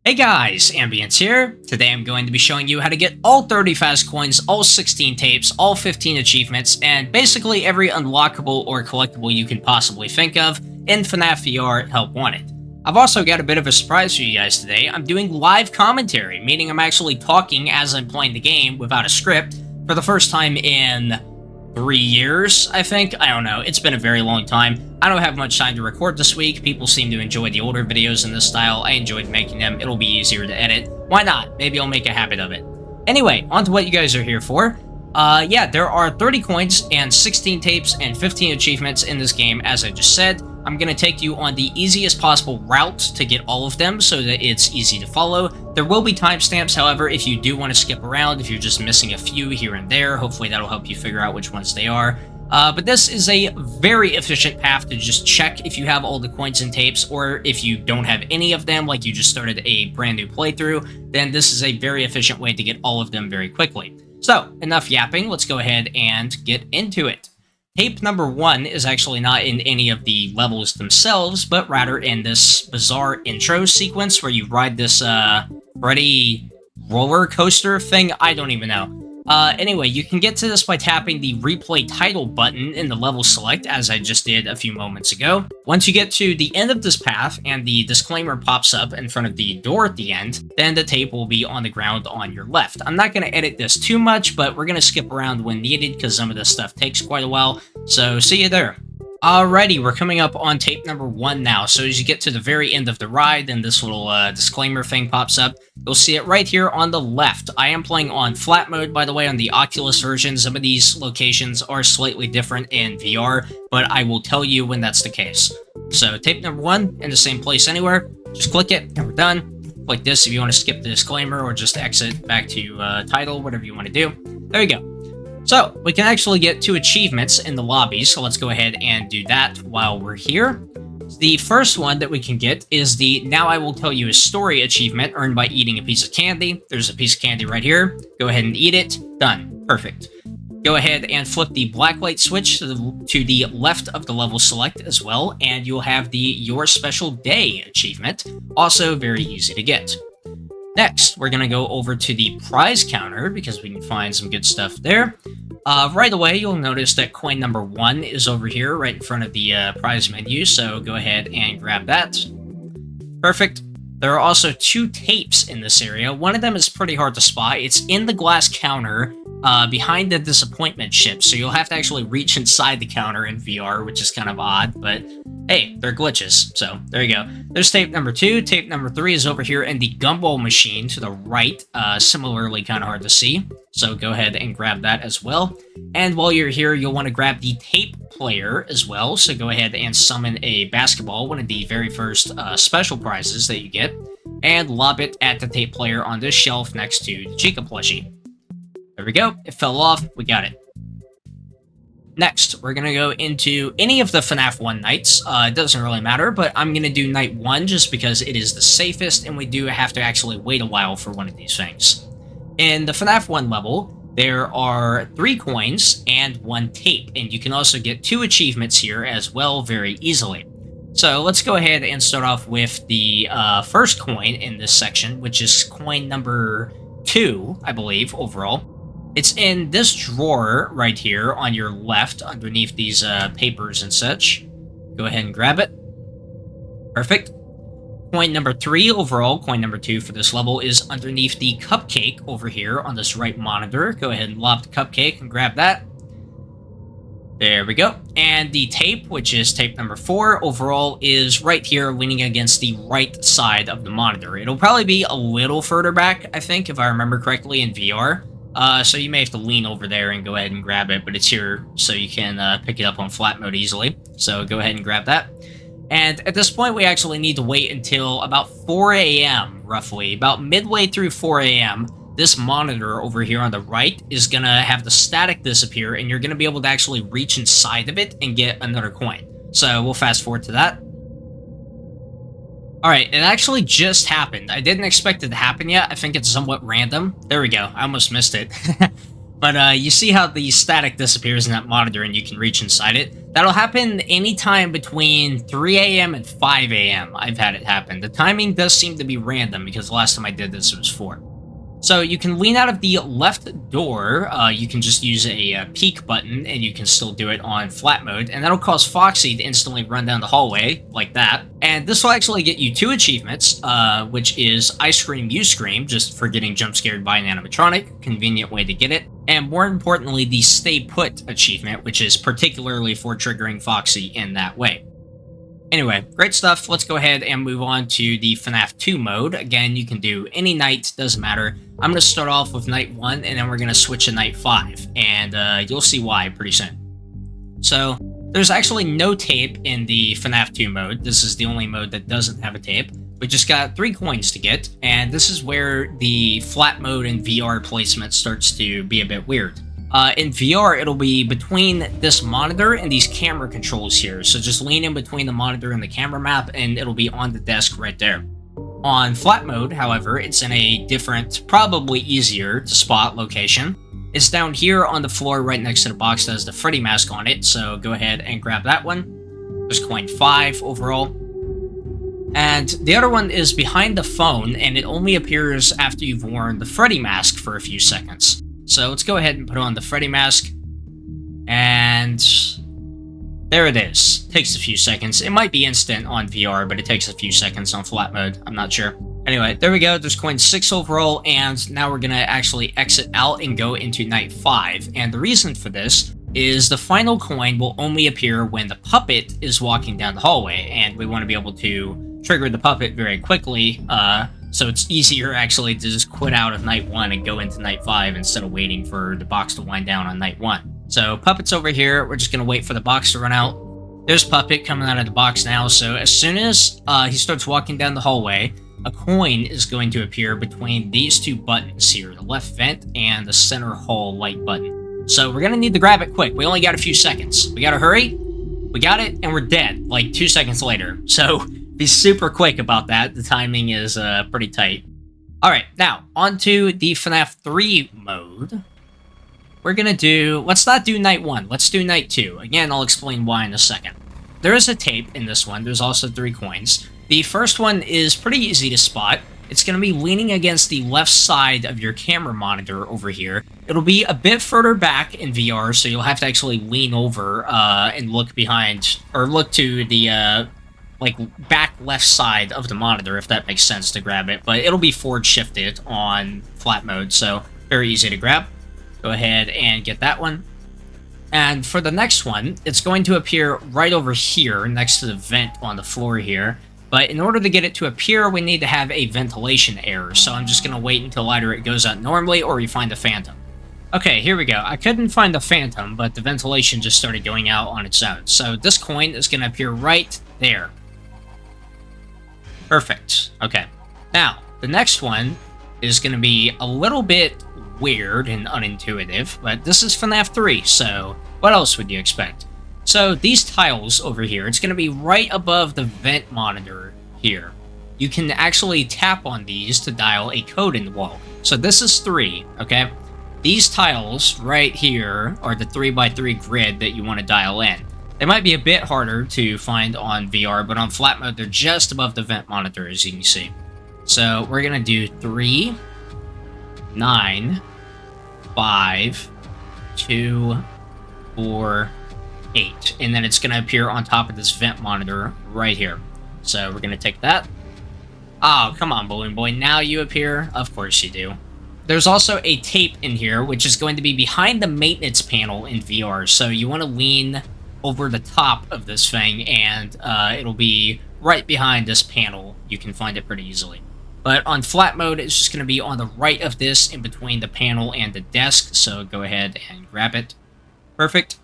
Hey guys, Ambience here. Today I'm going to be showing you how to get all 30 Faz-Coins, all 16 tapes, all 15 achievements, and basically every unlockable or collectible you can possibly think of in FNaF VR Help Wanted. I've also got a bit of a surprise for you guys today. I'm doing live commentary, meaning I'm actually talking as I'm playing the game without a script for the first time in 3 years, I think. I don't know. It's been a very long time. I don't have much time to record this week. People seem to enjoy the older videos in this style. I enjoyed making them. It'll be easier to edit. Why not? Maybe I'll make a habit of it. Anyway, on to what you guys are here for. Yeah, there are 30 coins and 16 tapes and 15 achievements in this game, as I just said. I'm going to take you on the easiest possible route to get all of them so that it's easy to follow. There will be timestamps, however, if you do want to skip around, if you're just missing a few here and there, hopefully that'll help you figure out which ones they are. But this is a very efficient path to just check if you have all the coins and tapes, or if you don't have any of them, like you just started a brand new playthrough, then this is a very efficient way to get all of them very quickly. So, enough yapping, let's go ahead and get into it. Tape number 1 is actually not in any of the levels themselves, but rather in this bizarre intro sequence where you ride this, Freddy roller coaster thing. I don't even know. Anyway, you can get to this by tapping the replay title button in the level select, as I just did a few moments ago. Once you get to the end of this path and the disclaimer pops up in front of the door at the end, then the tape will be on the ground on your left. I'm not going to edit this too much, but we're going to skip around when needed because some of this stuff takes quite a while, so see you there. Alrighty, we're coming up on tape number 1 now, so as you get to the very end of the ride and this little disclaimer thing pops up, you'll see it right here on the left. I am playing on flat mode, by the way, on the Oculus version. Some of these locations are slightly different in VR, but I will tell you when that's the case. So tape number 1, in the same place anywhere, just click it and we're done. Click this if you want to skip the disclaimer or just exit back to title, whatever you want to do. There you go. So, we can actually get 2 achievements in the lobby, so let's go ahead and do that while we're here. The first one that we can get is the Now I Will Tell You a Story achievement earned by eating a piece of candy. There's a piece of candy right here. Go ahead and eat it. Done. Perfect. Go ahead and flip the black light switch to the left of the level select as well, and you'll have the Your Special Day achievement. Also very easy to get. Next, we're going to go over to the prize counter because we can find some good stuff there. Right away, you'll notice that coin number 1 is over here right in front of the prize menu, so go ahead and grab that. Perfect. There are also 2 tapes in this area. One of them is pretty hard to spot. It's in the glass counter behind the disappointment ship, so you'll have to actually reach inside the counter in VR, which is kind of odd, but hey, they're glitches, so there you go. There's tape number 2. Tape number 3 is over here in the gumball machine to the right, similarly kind of hard to see, so go ahead and grab that as well. And while you're here, you'll want to grab the tape player as well, so go ahead and summon a basketball, one of the very first special prizes that you get, and lob it at the tape player on this shelf next to the Chica plushie. There we go, it fell off, we got it. Next, we're going to go into any of the FNaF 1 nights. It doesn't really matter, but I'm going to do night 1 just because it is the safest, and we do have to actually wait a while for one of these things. In the FNaF 1 level, there are 3 coins and 1 tape, and you can also get 2 achievements here as well very easily. So let's go ahead and start off with the first coin in this section, which is coin number 2, I believe, overall. It's in this drawer right here on your left underneath these papers and such. Go ahead and grab it. Perfect. Coin number 3 overall, coin number 2 for this level, is underneath the cupcake over here on this right monitor. Go ahead and lob the cupcake and grab that. There we go. And the tape, which is tape number 4, overall is right here leaning against the right side of the monitor. It'll probably be a little further back, I think, if I remember correctly in VR. So you may have to lean over there and go ahead and grab it, but it's here so you can pick it up on flat mode easily. So go ahead and grab that. And at this point, we actually need to wait until about 4 a.m., roughly. About midway through 4 a.m., this monitor over here on the right is going to have the static disappear, and you're going to be able to actually reach inside of it and get another coin. So we'll fast forward to that. Alright, it actually just happened. I didn't expect it to happen yet. I think it's somewhat random. There we go. I almost missed it. But you see how the static disappears in that monitor and you can reach inside it? That'll happen anytime between 3 a.m. and 5 a.m. I've had it happen. The timing does seem to be random because the last time I did this it was 4. So you can lean out of the left door, you can just use a peek button, and you can still do it on flat mode, and that'll cause Foxy to instantly run down the hallway, like that. And this will actually get you 2 achievements, which is I Scream, You Scream, just for getting jump scared by an animatronic, convenient way to get it. And more importantly, the Stay Put achievement, which is particularly for triggering Foxy in that way. Anyway, great stuff. Let's go ahead and move on to the FNaF 2 mode. Again, you can do any night, doesn't matter. I'm going to start off with night 1, and then we're going to switch to night 5, and you'll see why pretty soon. So, there's actually no tape in the FNaF 2 mode. This is the only mode that doesn't have a tape. We just got 3 coins to get, and this is where the flat mode and VR placement starts to be a bit weird. In VR, it'll be between this monitor and these camera controls here, so just lean in between the monitor and the camera map, and it'll be on the desk right there. On flat mode, however, it's in a different, probably easier to spot location. It's down here on the floor right next to the box that has the Freddy mask on it, so go ahead and grab that one. There's coin 5 overall. And the other one is behind the phone, and it only appears after you've worn the Freddy mask for a few seconds. So let's go ahead and put on the Freddy mask, and there it is. Takes a few seconds. It might be instant on VR, but it takes a few seconds on flat mode. I'm not sure. Anyway, there we go. There's coin 6 overall, and now we're going to actually exit out and go into night 5. And the reason for this is the final coin will only appear when the puppet is walking down the hallway, and we want to be able to trigger the puppet very quickly, so it's easier actually to just quit out of night 1 and go into night 5 instead of waiting for the box to wind down on night 1. So Puppet's over here. We're just going to wait for the box to run out. There's Puppet coming out of the box now. So as soon as he starts walking down the hallway, a coin is going to appear between these 2 buttons here, the left vent and the center hall light button. So we're going to need to grab it quick. We only got a few seconds. We got to hurry. We got it, and we're dead like 2 seconds later. So be super quick about that. The timing is pretty tight. Alright, now, on to the FNaF 3 mode. We're gonna do... Let's not do night 1. Let's do night 2. Again, I'll explain why in a second. There is a tape in this one. There's also 3 coins. The first one is pretty easy to spot. It's gonna be leaning against the left side of your camera monitor over here. It'll be a bit further back in VR, so you'll have to actually lean over and look behind... Or look to the... like back left side of the monitor, if that makes sense to grab it, but it'll be forward shifted on flat mode, so very easy to grab. Go ahead and get that one. And for the next one, it's going to appear right over here next to the vent on the floor here, but in order to get it to appear, we need to have a ventilation error, so I'm just going to wait until either it goes out normally or we find the phantom. Okay, here we go. I couldn't find the phantom, but the ventilation just started going out on its own, so this coin is going to appear right there. Perfect. Okay. Now, the next one is going to be a little bit weird and unintuitive, but this is FNaF 3, so what else would you expect? So, these tiles over here, it's going to be right above the vent monitor here. You can actually tap on these to dial a code in the wall. So this is 3, okay? These tiles right here are the 3x3 grid that you want to dial in. They might be a bit harder to find on VR, but on flat mode, they're just above the vent monitor, as you can see. So we're going to do 3, 9, 5, 2, 4, 8. And then it's going to appear on top of this vent monitor right here. So we're going to take that. Oh, come on, Balloon Boy. Now you appear? Of course you do. There's also a tape in here, which is going to be behind the maintenance panel in VR. So you want to lean over the top of this thing, and it'll be right behind this panel. You can find it pretty easily. But on flat mode, it's just going to be on the right of this, in between the panel and the desk, so go ahead and grab it. Perfect.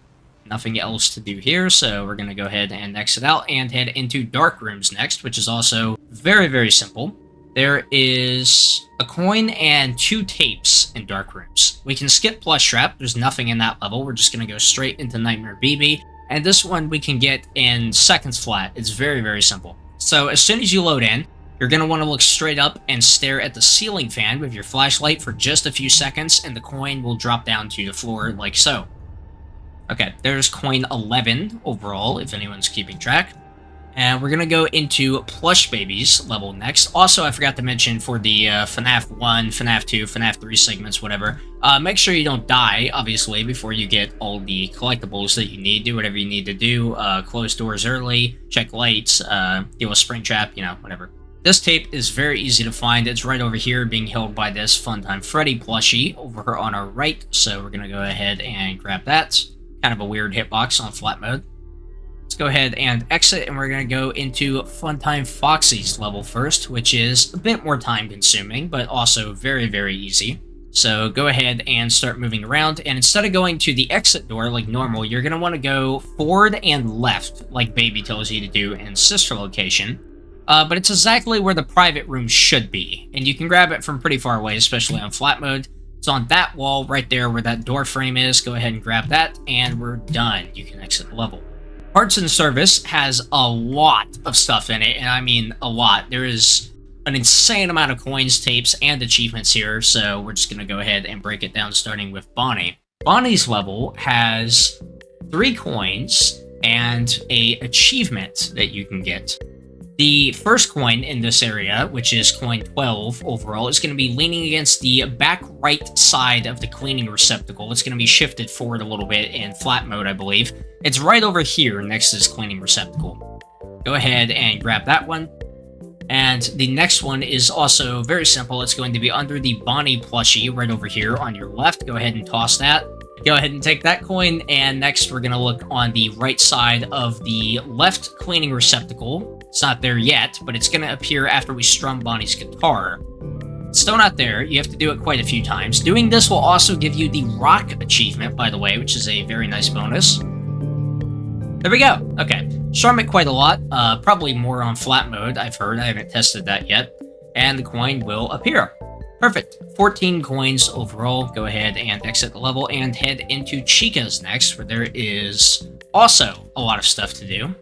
Nothing else to do here, so we're going to go ahead and exit out and head into dark rooms next, which is also very, very simple. There is a coin and 2 tapes in dark rooms. We can skip glitchtrap. There's nothing in that level. We're just going to go straight into Nightmare BB. And this one we can get in seconds flat. It's very, very simple. So as soon as you load in, You're going to want to look straight up and stare at the ceiling fan with your flashlight for just a few seconds, and the coin will drop down to the floor like so. Okay, there's coin 11 overall, if anyone's keeping track. And we're going to go into Plush Babies level next. Also, I forgot to mention for the FNaF 1, FNaF 2, FNaF 3 segments, whatever, make sure you don't die, obviously, before you get all the collectibles that you need. Do whatever you need to do. Close doors early, check lights, deal with Springtrap, you know, whatever. This tape is very easy to find. It's right over here being held by this Funtime Freddy plushie over on our right. So we're going to go ahead and grab that. Kind of a weird hitbox on flat mode. Let's go ahead and exit, and we're going to go into Funtime Foxy's level first, which is a bit more time consuming, but also very, very easy. So go ahead and start moving around, and instead of going to the exit door like normal, you're going to want to go forward and left, like Baby tells you to do in Sister Location. But it's exactly where the private room should be, and you can grab it from pretty far away, especially on flat mode. It's on that wall right there where that door frame is. Go ahead and grab that, and we're done. You can exit the level. Parts and Service has a lot of stuff in it, and I mean a lot. There is an insane amount of coins, tapes, and achievements here, so we're just going to go ahead and break it down, starting with Bonnie. Bonnie's level has 3 coins and an achievement that you can get. The first coin in this area, which is coin 12 overall, is going to be leaning against the back right side of the cleaning receptacle. It's going to be shifted forward a little bit in flat mode, I believe. It's right over here next to this cleaning receptacle. Go ahead and grab that one. And the next one is also very simple. It's going to be under the Bonnie plushie right over here on your left. Go ahead and toss that. Go ahead and take that coin, and next we're going to look on the right side of the left cleaning receptacle. It's not there yet, but it's going to appear after we strum Bonnie's guitar. It's still not there. You have to do it quite a few times. Doing this will also give you the rock achievement, by the way, which is a very nice bonus. There we go. Okay. Strum it quite a lot. Probably more on flat mode, I've heard. I haven't tested that yet. And the coin will appear. Perfect. 14 coins overall. Go ahead and exit the level and head into Chica's next, where there is also a lot of stuff to do.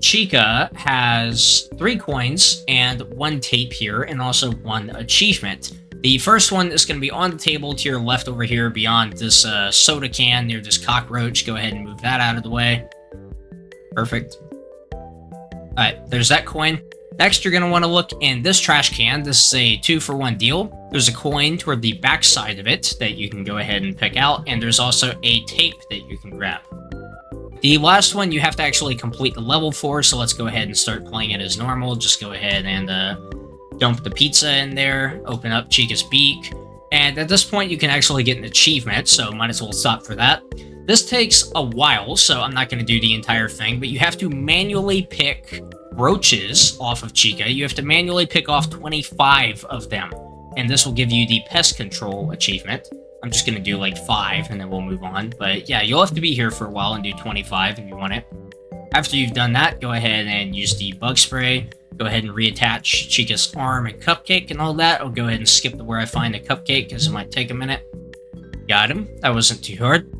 Chica has 3 coins and 1 tape here, and also 1 achievement. The first one is going to be on the table to your left over here beyond this soda can near this cockroach. Go ahead and move that out of the way. Perfect. Alright, there's that coin. Next, you're going to want to look in this trash can. This is a 2-for-1 deal. There's a coin toward the back side of it that you can go ahead and pick out, and there's also a tape that you can grab. The last one you have to actually complete the level for, so let's go ahead and start playing it as normal. Just go ahead and dump the pizza in there, open up Chica's beak, and at this point you can actually get an achievement, so might as well stop for that. This takes a while, so I'm not going to do the entire thing, but you have to manually pick roaches off of Chica. You have to manually pick off 25 of them, and this will give you the pest control achievement. I'm just going to do like 5, and then we'll move on. But yeah, you'll have to be here for a while and do 25 if you want it. After you've done that, go ahead and use the bug spray. Go ahead and reattach Chica's arm and cupcake and all that. I'll go ahead and skip to where I find the cupcake, because it might take a minute. Got him. That wasn't too hard.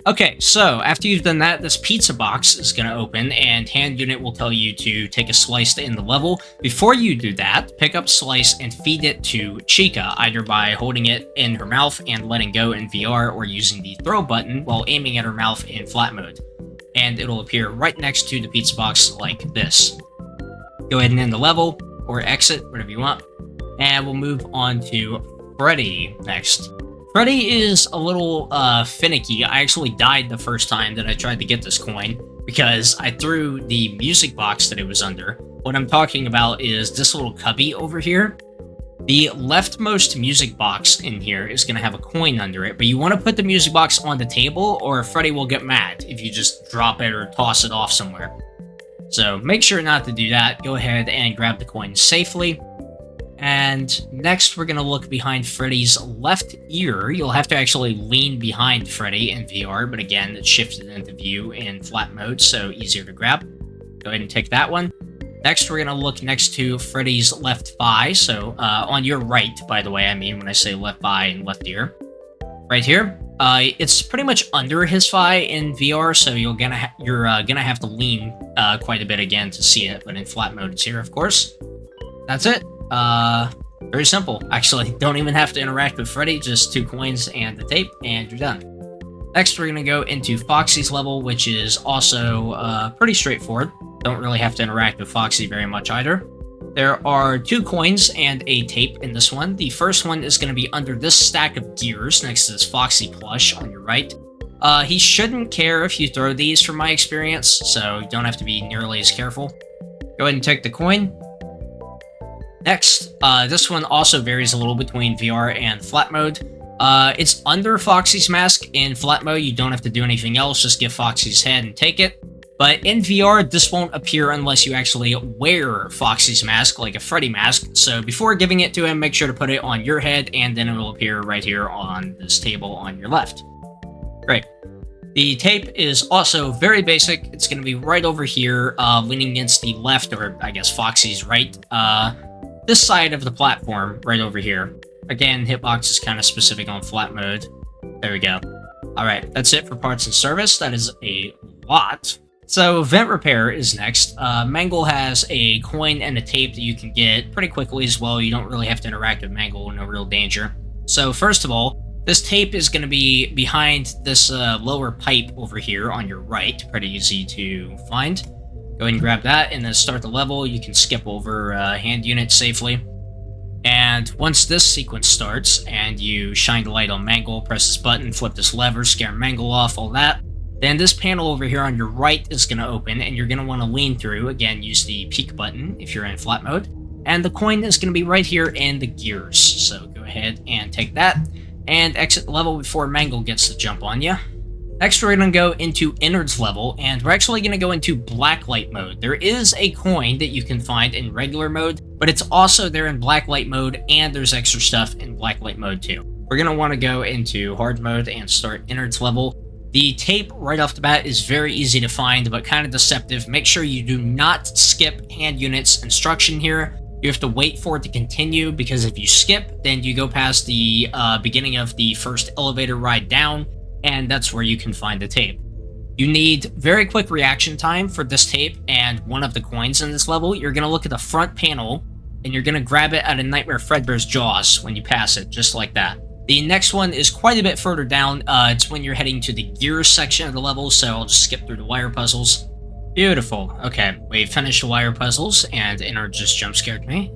Okay, so after you've done that, this pizza box is going to open, and hand unit will tell you to take a slice to end the level. Before you do that, pick up slice and feed it to Chica, either by holding it in her mouth and letting go in VR, or using the throw button while aiming at her mouth in flat mode. And it'll appear right next to the pizza box like this. Go ahead and end the level, or exit, whatever you want. And we'll move on to Freddy next. Freddy is a little finicky. I actually died the first time that I tried to get this coin because I threw the music box that it was under. What I'm talking about is this little cubby over here. The leftmost music box in here is going to have a coin under it, but you want to put the music box on the table, or Freddy will get mad if you just drop it or toss it off somewhere. So make sure not to do that. Go ahead and grab the coin safely. And next, we're going to look behind Freddy's left ear. You'll have to actually lean behind Freddy in VR, but again, it's shifted into view in flat mode, so easier to grab. Go ahead and take that one. Next, we're going to look next to Freddy's left thigh, so on your right, by the way, I mean when I say left thigh and left ear. Right here. It's pretty much under his thigh in VR, so you're gonna have to lean quite a bit again to see it, but in flat mode it's here, of course. That's it. Very simple, actually. Don't even have to interact with Freddy, just 2 coins and the tape, and you're done. Next, we're going to go into Foxy's level, which is also pretty straightforward. Don't really have to interact with Foxy very much either. There are 2 coins and a tape in this one. The first one is going to be under this stack of gears next to this Foxy plush on your right. He shouldn't care if you throw these from my experience, so you don't have to be nearly as careful. Go ahead and take the coin. Next, this one also varies a little between VR and flat mode. It's under Foxy's mask. In flat mode, you don't have to do anything else, just get Foxy's head and take it. But in VR, this won't appear unless you actually wear Foxy's mask, like a Freddy mask. So before giving it to him, make sure to put it on your head, and then it will appear right here on this table on your left. Great. The tape is also very basic. It's going to be right over here, leaning against the left, or I guess Foxy's right, this side of the platform, right over here. Again, hitbox is kind of specific on flat mode. There we go. Alright, that's it for parts and service. That is a lot. So, vent repair is next. Mangle has a coin and a tape that you can get pretty quickly as well. You don't really have to interact with Mangle, no real danger. So, first of all, this tape is going to be behind this lower pipe over here on your right. Pretty easy to find. Go ahead and grab that and then start the level. You can skip over hand units safely. And once this sequence starts and you shine the light on Mangle, press this button, flip this lever, scare Mangle off, all that, then this panel over here on your right is going to open, and you're going to want to lean through. Again, use the peek button if you're in flat mode. And the coin is going to be right here in the gears. So go ahead and take that, and exit the level before Mangle gets to jump on you. Next, we're going to go into Innards level, and we're actually going to go into Blacklight mode. There is a coin that you can find in regular mode, but it's also there in Blacklight mode, and there's extra stuff in Blacklight mode too. We're going to want to go into Hard mode and start Innards level. The tape right off the bat is very easy to find, but kind of deceptive. Make sure you do not skip hand units instruction here. You have to wait for it to continue, because if you skip, then you go past the beginning of the first elevator ride down, and that's where you can find the tape. You need very quick reaction time for this tape and one of the coins in this level. You're going to look at the front panel, and you're going to grab it out of Nightmare Fredbear's jaws when you pass it, just like that. The next one is quite a bit further down. It's when you're heading to the gears section of the level, so I'll just skip through the wire puzzles. Beautiful. Okay, we finished the wire puzzles, and Innard just jump scared me.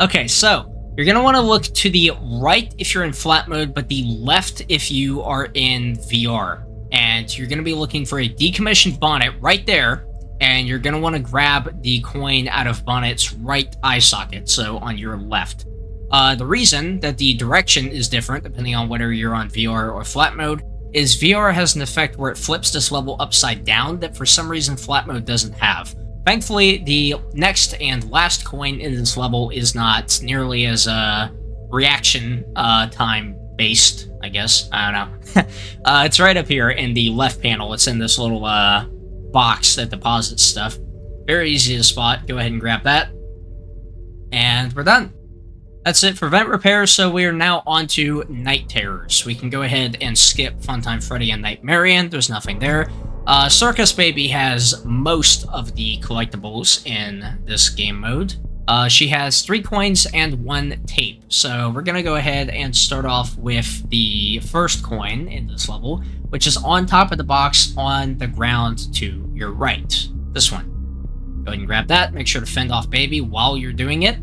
Okay, so you're going to want to look to the right if you're in flat mode, but the left if you are in VR. And you're going to be looking for a decommissioned bonnet right there, and you're going to want to grab the coin out of Bonnet's right eye socket, so on your left. The reason that the direction is different, depending on whether you're on VR or flat mode, is VR has an effect where it flips this level upside down that for some reason flat mode doesn't have. Thankfully, the next and last coin in this level is not nearly as reaction time based, I guess. I don't know. It's right up here in the left panel. It's in this little box that deposits stuff. Very easy to spot. Go ahead and grab that. And we're done. That's it for vent repair, so we are now on to Night Terrors. We can go ahead and skip Funtime Freddy and Nightmarian. There's nothing there. Circus Baby has most of the collectibles in this game mode. She has 3 coins and 1 tape. So we're going to go ahead and start off with the first coin in this level, which is on top of the box on the ground to your right. This one. Go ahead and grab that. Make sure to fend off Baby while you're doing it.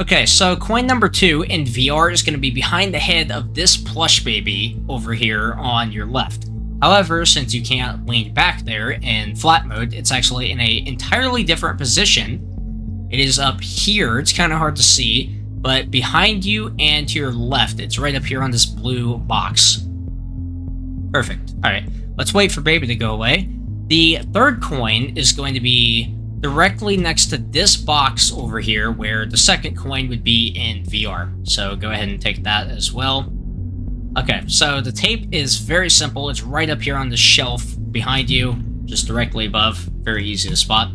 Okay, so coin number 2 in VR is going to be behind the head of this plush baby over here on your left. However, since you can't lean back there in flat mode, it's actually in an entirely different position. It is up here. It's kind of hard to see, but behind you and to your left, it's right up here on this blue box. Perfect. All right, let's wait for baby to go away. The third coin is going to be directly next to this box over here, where the second coin would be in VR. So go ahead and take that as well. Okay, so the tape is very simple. It's right up here on the shelf behind you, just directly above. Very easy to spot.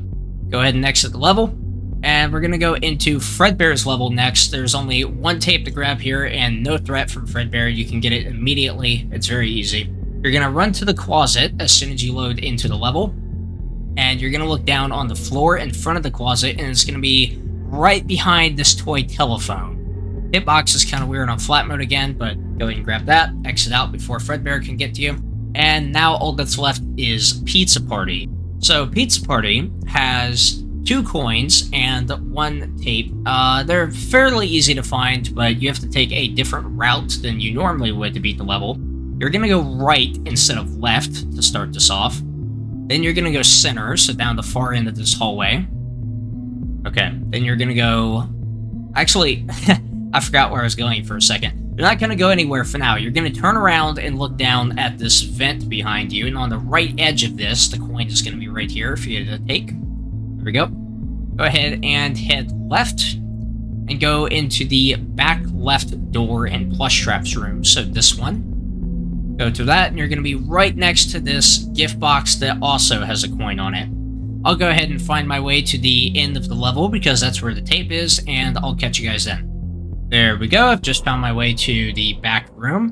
Go ahead and exit the level. And we're going to go into Fredbear's level next. There's only 1 tape to grab here, and no threat from Fredbear. You can get it immediately. It's very easy. You're going to run to the closet as soon as you load into the level. And you're going to look down on the floor in front of the closet, and it's going to be right behind this toy telephone. Hitbox is kind of weird on flat mode again, but go ahead and grab that, exit out before Fredbear can get to you. And now all that's left is Pizza Party. So Pizza Party has 2 coins and 1 tape. They're fairly easy to find, but you have to take a different route than you normally would to beat the level. You're going to go right instead of left to start this off. Then you're going to go center, so down the far end of this hallway. Okay, then you're going to go... Actually, I forgot where I was going for a second. You're not going to go anywhere for now. You're going to turn around and look down at this vent behind you, and on the right edge of this, the coin is going to be right here for you to take. There we go. Go ahead and head left, and go into the back left door in Plush Trap's room, so this one. Go to that, and you're going to be right next to this gift box that also has a coin on it. I'll go ahead and find my way to the end of the level, because that's where the tape is, and I'll catch you guys then. There we go, I've just found my way to the back room,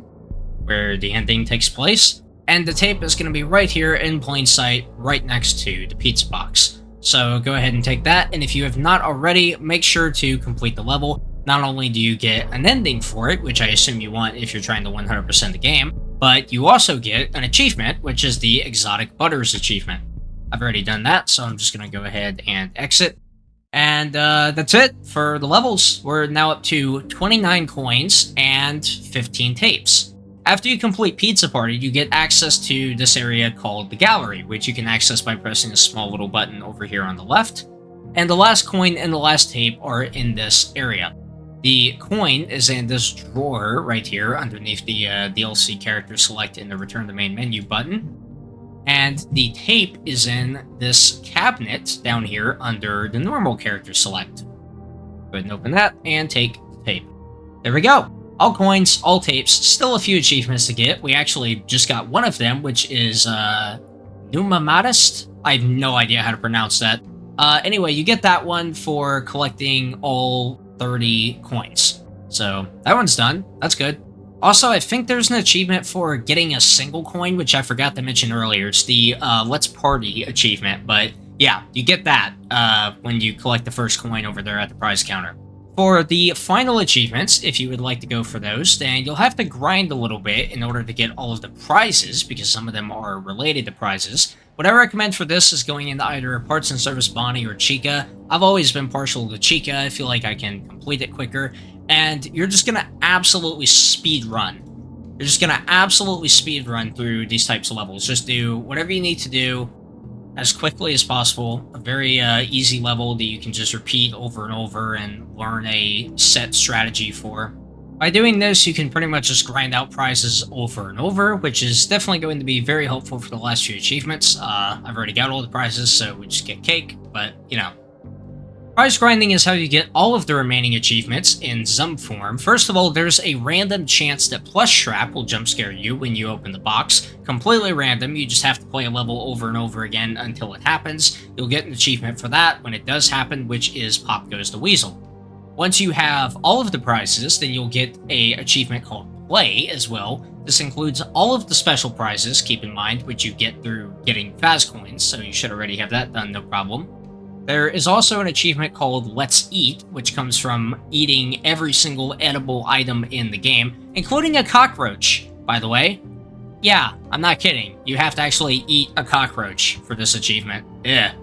where the ending takes place, and the tape is going to be right here in plain sight, right next to the pizza box. So go ahead and take that, and if you have not already, make sure to complete the level. Not only do you get an ending for it, which I assume you want if you're trying to 100% the game, but you also get an achievement, which is the Exotic Butters achievement. I've already done that, so I'm just going to go ahead and exit. And that's it for the levels. We're now up to 29 coins and 15 tapes. After you complete Pizza Party, you get access to this area called the Gallery, which you can access by pressing a small little button over here on the left. And the last coin and the last tape are in this area. The coin is in this drawer right here underneath the DLC character select in the Return to Main Menu button. And the tape is in this cabinet down here under the normal character select. Go ahead and open that and take the tape. There we go. All coins, all tapes, still a few achievements to get. We actually just got one of them, which is Numamatist. I have no idea how to pronounce that. Anyway, you get that one for collecting all 30 coins. So that one's done. That's good. Also, I think there's an achievement for getting a single coin, which I forgot to mention earlier. It's the Let's Party achievement, but yeah, you get that when you collect the first coin over there at the prize counter. For the final achievements, if you would like to go for those, then you'll have to grind a little bit in order to get all of the prizes, because some of them are related to prizes. What I recommend for this is going into either Parts and Service Bonnie or Chica. I've always been partial to Chica. I feel like I can complete it quicker. And you're just going to absolutely speed run. You're just going to absolutely speed run through these types of levels. Just do whatever you need to do as quickly as possible. A very easy level that you can just repeat over and over and learn a set strategy for. By doing this, you can pretty much just grind out prizes over and over, which is definitely going to be very helpful for the last few achievements. I've already got all the prizes, so we just get cake, but, you know. Prize grinding is how you get all of the remaining achievements in Zum form. First of all, there's a random chance that Plush Trap will jump scare you when you open the box. Completely random, you just have to play a level over and over again until it happens. You'll get an achievement for that when it does happen, which is Pop Goes the Weasel. Once you have all of the prizes, then you'll get an achievement called Play as well. This includes all of the special prizes, keep in mind, which you get through getting Faz-Coins, so you should already have that done, no problem. There is also an achievement called Let's Eat, which comes from eating every single edible item in the game, including a cockroach, by the way. Yeah, I'm not kidding. You have to actually eat a cockroach for this achievement. Yeah.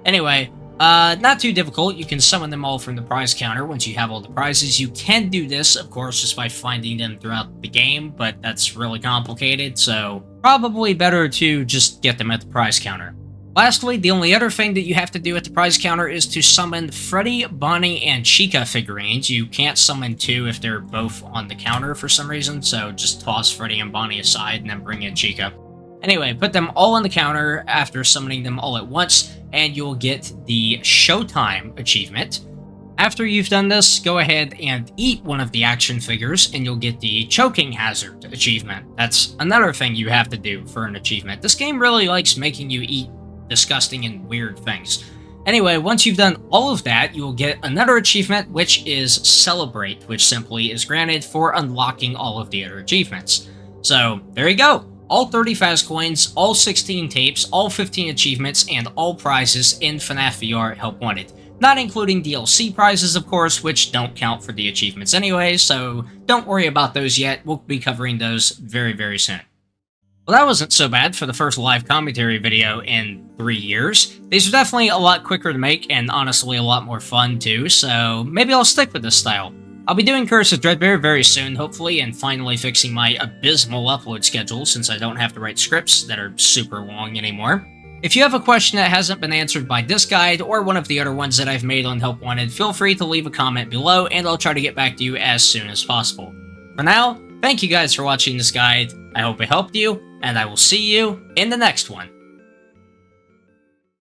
Anyway, not too difficult. You can summon them all from the prize counter once you have all the prizes. You can do this, of course, just by finding them throughout the game, but that's really complicated, so probably better to just get them at the prize counter. Lastly, the only other thing that you have to do at the prize counter is to summon Freddy, Bonnie, and Chica figurines. You can't summon 2 if they're both on the counter for some reason, so just toss Freddy and Bonnie aside and then bring in Chica. Anyway, put them all on the counter after summoning them all at once, and you'll get the Showtime achievement. After you've done this, go ahead and eat one of the action figures, and you'll get the Choking Hazard achievement. That's another thing you have to do for an achievement. This game really likes making you eat disgusting and weird things. Anyway, once you've done all of that, you will get another achievement, which is Celebrate, which simply is granted for unlocking all of the other achievements. So, there you go. All 30 Faz-Coins, all 16 tapes, all 15 achievements, and all prizes in FNaF VR Help Wanted. not including DLC prizes, of course, which don't count for the achievements anyway, so don't worry about those yet. We'll be covering those very, very soon. Well, that wasn't so bad for the first live commentary video in 3 years. These are definitely a lot quicker to make and honestly a lot more fun too, so maybe I'll stick with this style. I'll be doing Curse of Dreadbear very soon, hopefully, and finally fixing my abysmal upload schedule since I don't have to write scripts that are super long anymore. If you have a question that hasn't been answered by this guide or one of the other ones that I've made on Help Wanted, feel free to leave a comment below and I'll try to get back to you as soon as possible. For now, thank you guys for watching this guide, I hope it helped you, and I will see you in the next one.